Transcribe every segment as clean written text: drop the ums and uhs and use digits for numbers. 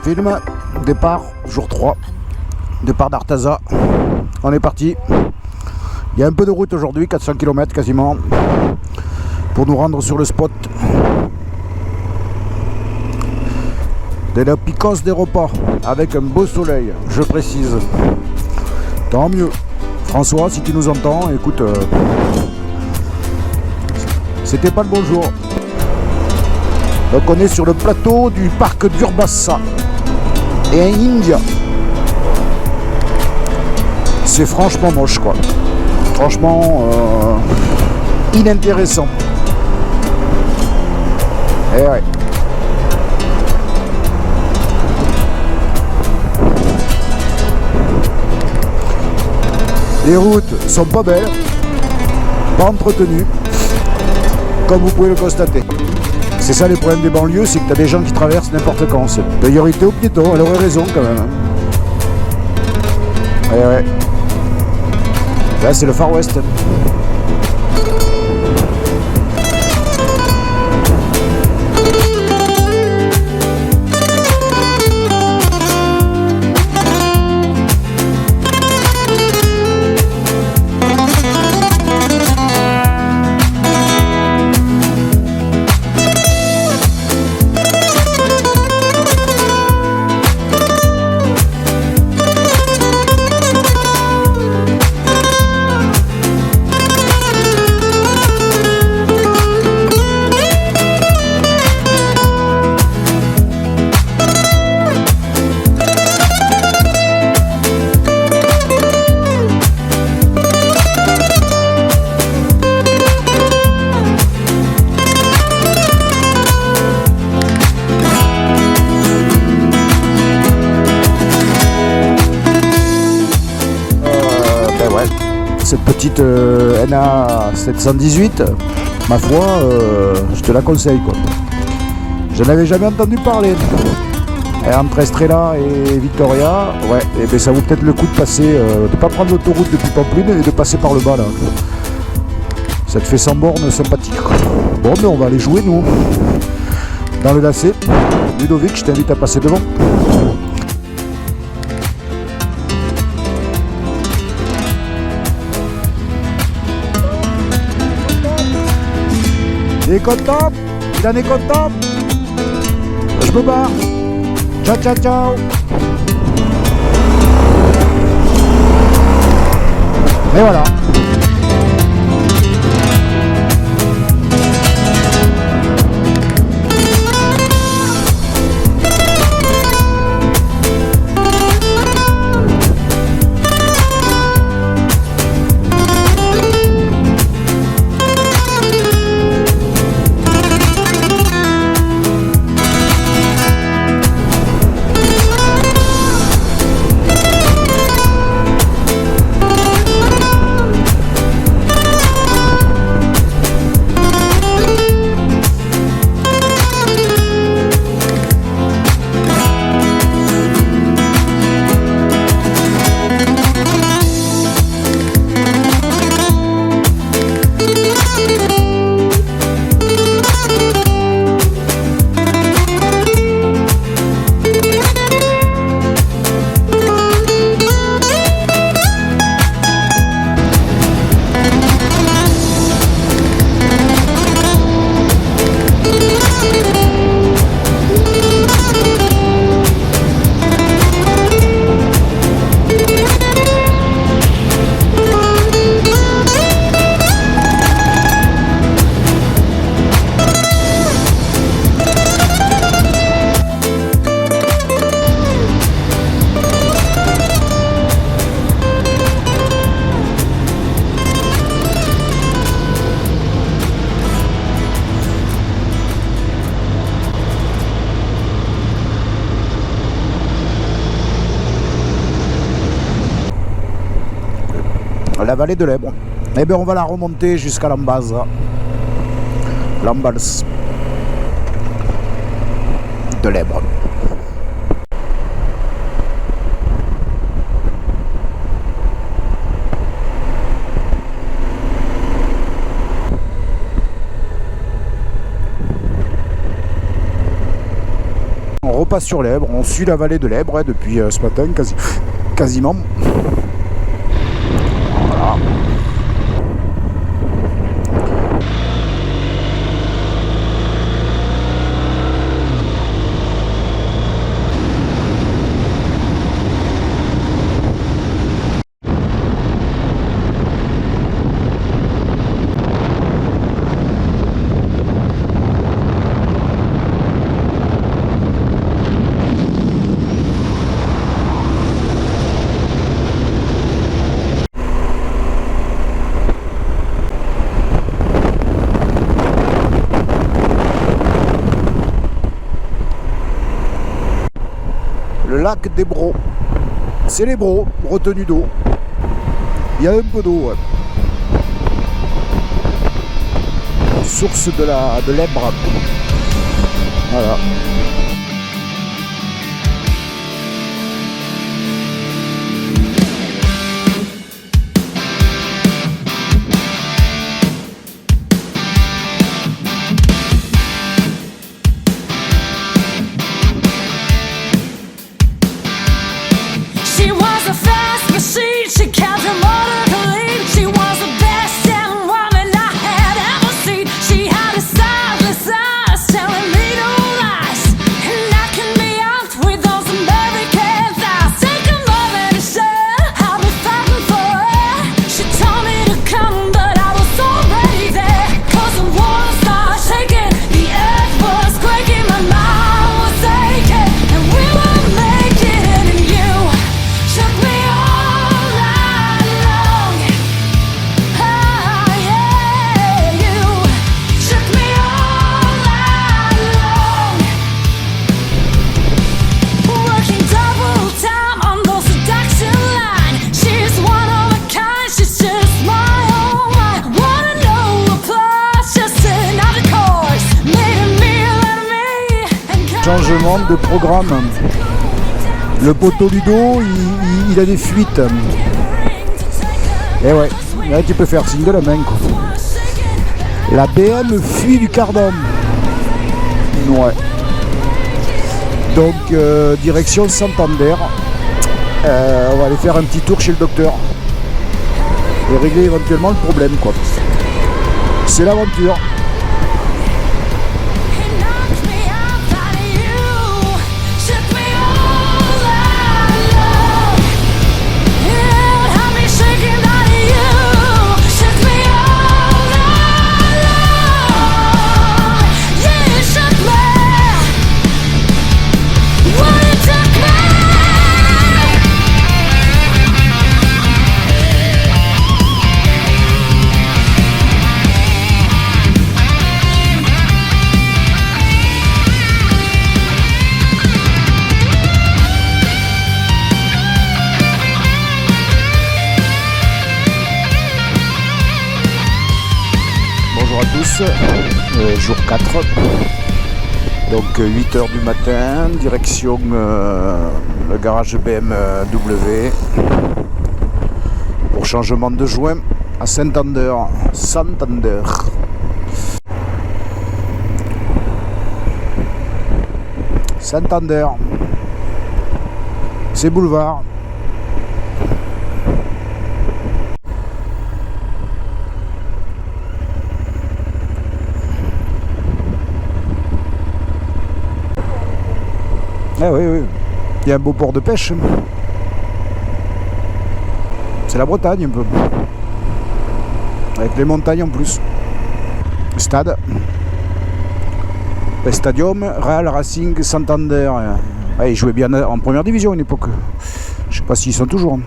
film, départ, jour 3, départ d'Artaza, on est parti. Il y a un peu de route aujourd'hui, 400 km quasiment, pour nous rendre sur le spot de la Picos des repas, avec un beau soleil, je précise. Tant mieux. François, si tu nous entends, écoute, c'était pas le bon jour. Donc on est sur le plateau du parc d'Urbassa et en India. C'est franchement moche quoi. Franchement inintéressant. Et ouais. Les routes sont pas belles, pas entretenues, comme vous pouvez le constater. C'est ça les problèmes des banlieues, c'est que tu as des gens qui traversent n'importe quand. C'est priorité aux piétons, elle aurait raison quand même. Ouais, ouais. Là c'est le Far West. Cette petite NA 718, ma foi, je te la conseille quoi. Je n'avais jamais entendu parler. Et entre Estrella et Victoria, ouais, et ben ça vaut peut-être le coup de passer, de pas prendre l'autoroute depuis Pamplune et de passer par le bas là. Ça te fait 100 bornes sympathiques. Bon, mais on va aller jouer nous. Dans le lacet. Ludovic, je t'invite à passer devant. Il est content, il en est content. Je me barre. Ciao, ciao, ciao. Et voilà. La vallée de l'Èbre. Et bien on va la remonter jusqu'à l'Ambaz. L'Ambaz de l'Èbre. repasse sur l'Èbre. On suit la vallée de l'Èbre depuis ce matin quasiment. Voilà. Le lac des Bros. C'est les Bros, retenue d'eau. Il y a un peu d'eau, ouais. Source de l'Èbre. Voilà. Changement de programme. Le poteau Ludo, il a des fuites. Et ouais, là tu peux faire signe de la main, quoi. La BM fuit du cardan. Ouais. Donc direction Santander. On va aller faire un petit tour chez le docteur et régler éventuellement le problème, quoi. C'est l'aventure. Bonjour à tous, jour 4, donc 8h du matin, direction le garage BMW pour changement de joint à Santander. Santander, c'est boulevard. Ah oui, oui, il y a un beau port de pêche. C'est la Bretagne un peu. Avec les montagnes en plus. Stade. Le Stadium Real Racing Santander. Ah, ils jouaient bien en première division à une époque. Je sais pas s'ils sont toujours.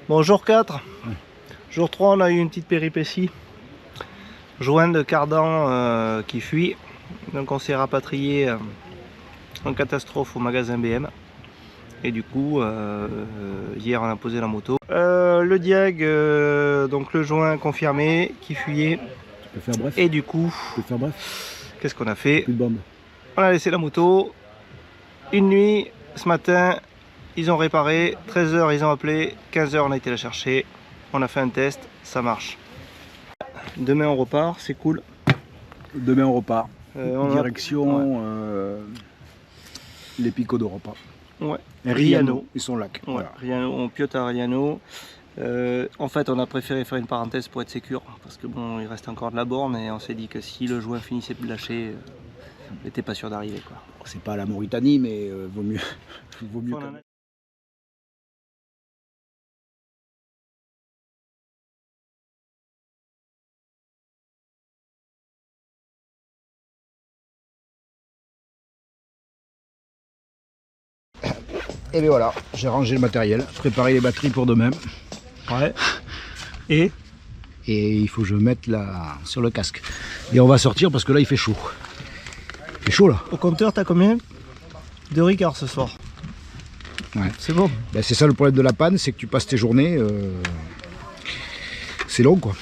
Bon, jour 4. Jour 3, on a eu une petite péripétie. Joint de cardan qui fuit, donc on s'est rapatrié en catastrophe au magasin BM et du coup hier on a posé la moto. Le diag, donc le joint confirmé qui fuyait. Tu peux faire bref. Et du coup, qu'est-ce qu'on a fait? Plus de bombe. On a laissé la moto une nuit. Ce matin ils ont réparé, 13h ils ont appelé, 15h on a été la chercher, on a fait un test, ça marche. Demain on repart, c'est cool. Demain on repart. Direction les Picots d'Europa. Ouais. Riano et son lac. Ouais, Voilà. Riano, on piote à Riano. En fait, on a préféré faire une parenthèse pour être sécure, parce que bon, il reste encore de la borne et on s'est dit que si le joint finissait de lâcher, on n'était pas sûr d'arriver, quoi. C'est pas la Mauritanie, mais vaut mieux. Vaut mieux quand même. Et bien voilà, j'ai rangé le matériel, préparé les batteries pour demain. Ouais. Et il faut que je mette là sur le casque. Et on va sortir parce que là il fait chaud. Il fait chaud là. Au compteur, t'as combien? 2 Ricard ce soir. Ouais. C'est bon. Ben, c'est ça le problème de la panne, c'est que tu passes tes journées. C'est long quoi.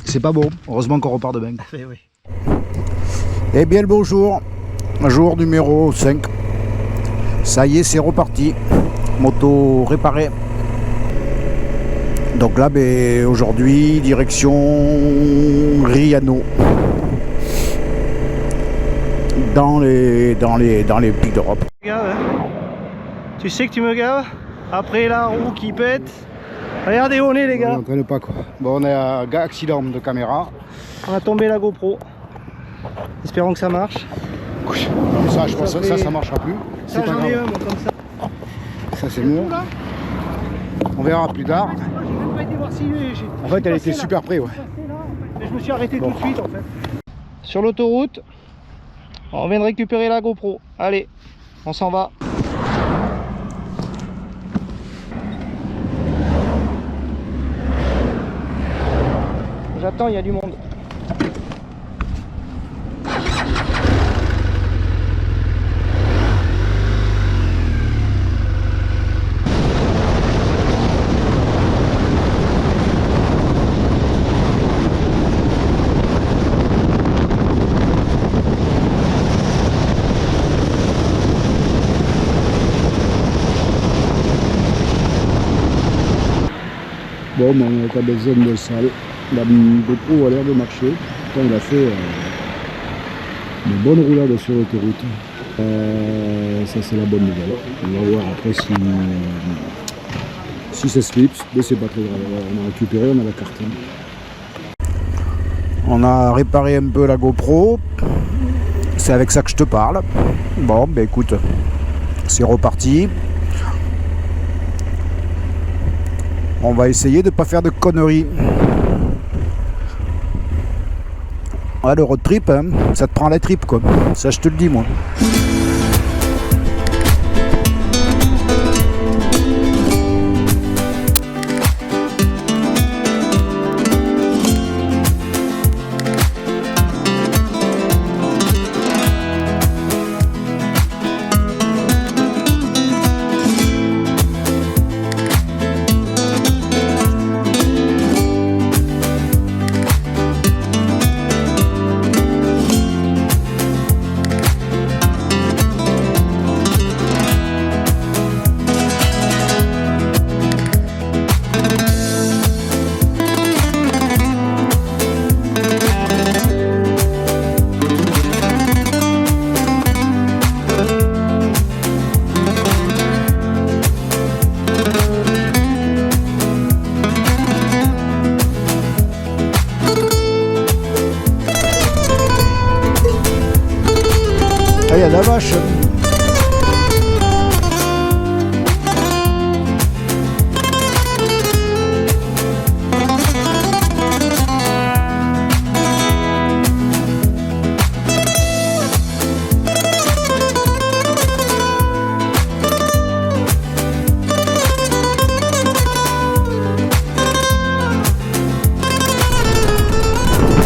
C'est pas bon. Heureusement qu'on repart demain. Oui. Eh bien le bonjour. Jour numéro 5. Ça y est, c'est reparti. Moto réparée. Donc là, ben, aujourd'hui, direction Riano. Dans les pics d'Europe. Tu sais que tu me gaves? Après la roue qui pète. Regardez où on est les gars. On ne connaît pas quoi. Bon, on est à accident de caméra. On a tombé la GoPro. Espérons que ça marche. Ça, je pense que ça marchera plus. Ça, j'en ai un, moi, comme ça. Ça, c'est bon. On verra plus tard. En fait, elle était super près, ouais. Mais je me suis arrêté tout de suite, en fait. Sur l'autoroute, on vient de récupérer la GoPro. Allez, on s'en va. J'attends, il y a du monde. Bon, ben, on n'a pas besoin de salle. La GoPro a l'air de marcher. Pourtant, il a fait une bonne roulade sur l'autoroute. Ça, c'est la bonne nouvelle. On va voir après si ça slip, mais c'est pas très grave. On a récupéré, on a la carte. On a réparé un peu la GoPro. C'est avec ça que je te parle. Bon, ben écoute, c'est reparti. On va essayer de ne pas faire de conneries. Ouais, le road trip, hein, ça te prend la tripe quoi. Ça je te le dis moi. Ah, il y a de la vache.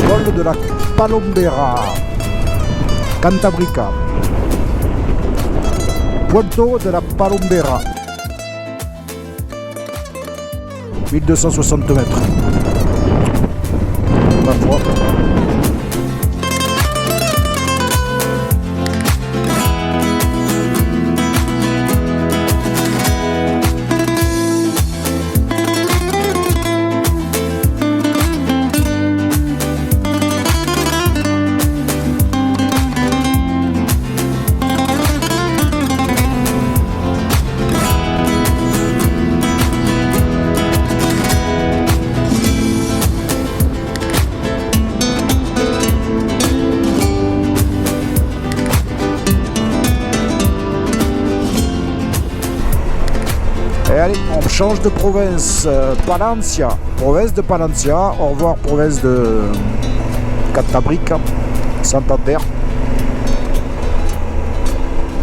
Vol de la Palombera, Cantabrica. Puerto de la Palombera, 1260 mètres. Ma foi. allez, on change de province. Palencia, province de Palencia. Au revoir, province de Cantabrique, Santander.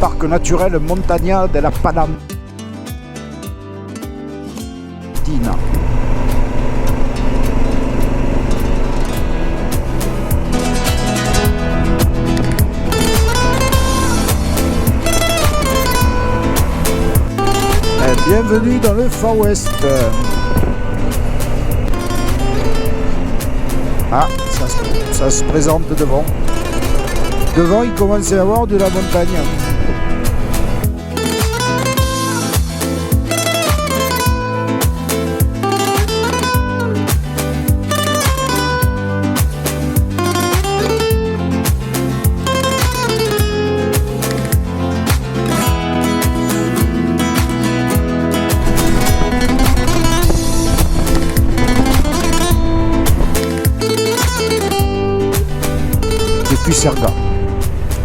Parc naturel Montagna de la Palantina. Bienvenue dans le Far West. Ah, ça se présente devant. Devant, il commence à y avoir de la montagne. Depuis Serga.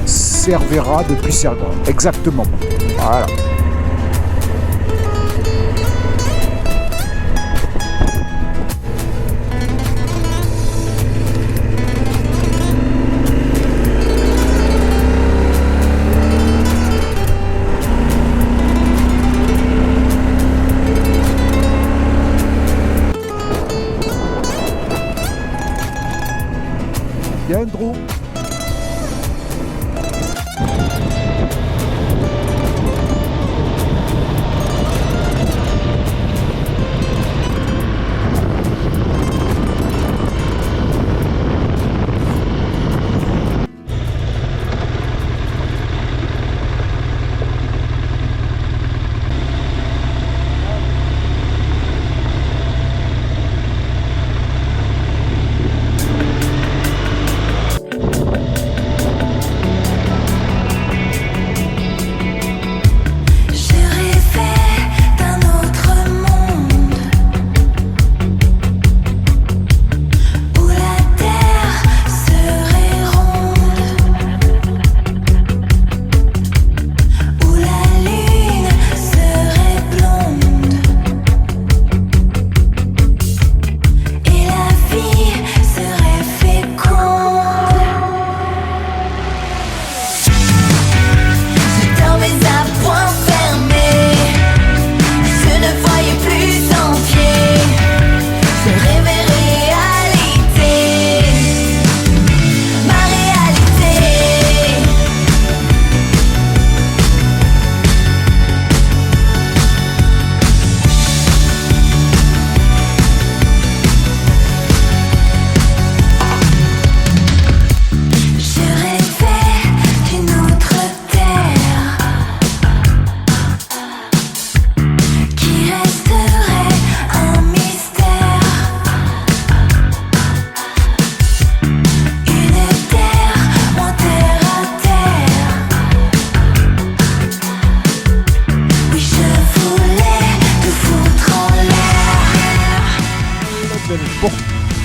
Cervera depuis Serga. Exactement. Voilà. Il y a un trou.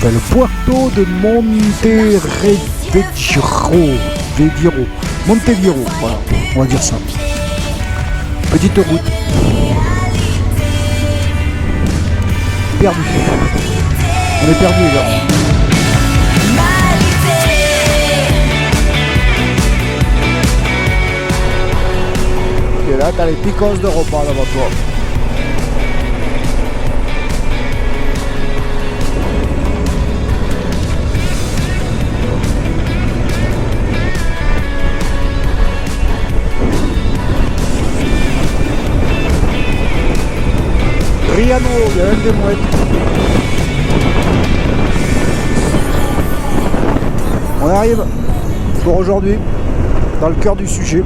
Le Puerto de Montevideo, voilà, on va dire ça. Petite route. Perdu. On est perdu les gars. Et là t'as les picos de repas devant toi. Riano, il y a un des mouettes. On arrive pour aujourd'hui dans le cœur du sujet.